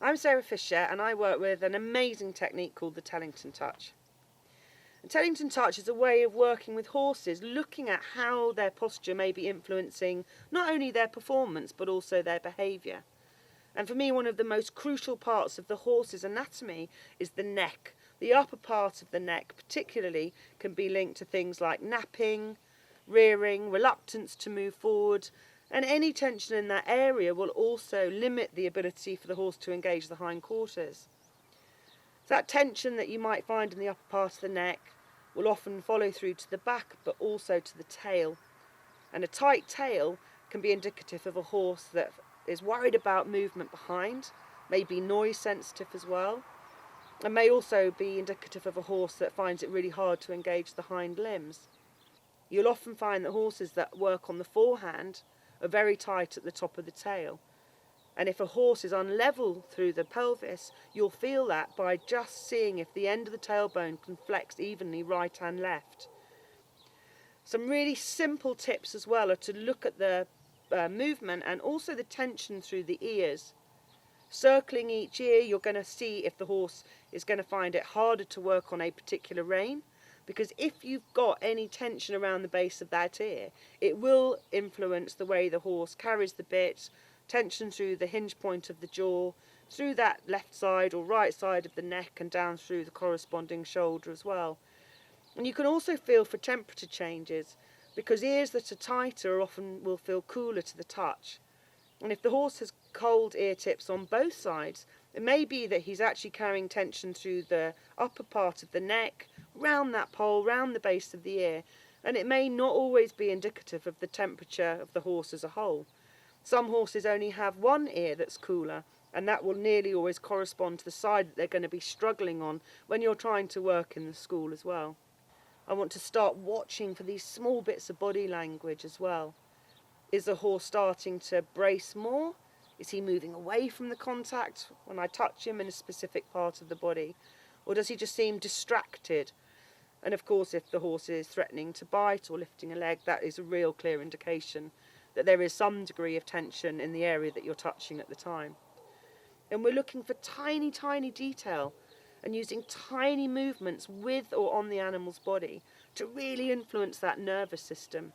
I'm Sarah Fisher and I work with an amazing technique called the Tellington Touch. And Tellington Touch is a way of working with horses, looking at how their posture may be influencing not only their performance but also their behaviour. And for me, one of the most crucial parts of the horse's anatomy is the neck. The upper part of the neck particularly can be linked to things like napping, rearing, reluctance to move forward, and any tension in that area will also limit the ability for the horse to engage the hindquarters. That tension that you might find in the upper part of the neck will often follow through to the back but also to the tail. And a tight tail can be indicative of a horse that is worried about movement behind, may be noise sensitive as well, and may also be indicative of a horse that finds it really hard to engage the hind limbs. You'll often find that horses that work on the forehand are very tight at the top of the tail. And if a horse is unlevel through the pelvis, you'll feel that by just seeing if the end of the tailbone can flex evenly right and left. Some really simple tips as well are to look at the movement and also the tension through the ears. Circling each ear, you're going to see if the horse is going to find it harder to work on a particular rein, because if you've got any tension around the base of that ear, it will influence the way the horse carries the bit, tension through the hinge point of the jaw, through that left side or right side of the neck and down through the corresponding shoulder as well. And you can also feel for temperature changes, because ears that are tighter often will feel cooler to the touch. And if the horse has cold ear tips on both sides, it may be that he's actually carrying tension through the upper part of the neck, round that pole, round the base of the ear, and it may not always be indicative of the temperature of the horse as a whole. Some horses only have one ear that's cooler, and that will nearly always correspond to the side that they're going to be struggling on when you're trying to work in the school as well. I want to start watching for these small bits of body language as well. Is the horse starting to brace more? Is he moving away from the contact when I touch him in a specific part of the body? Or does he just seem distracted? And of course, if the horse is threatening to bite or lifting a leg, that is a real clear indication that there is some degree of tension in the area that you're touching at the time. And we're looking for tiny, tiny detail and using tiny movements with or on the animal's body to really influence that nervous system.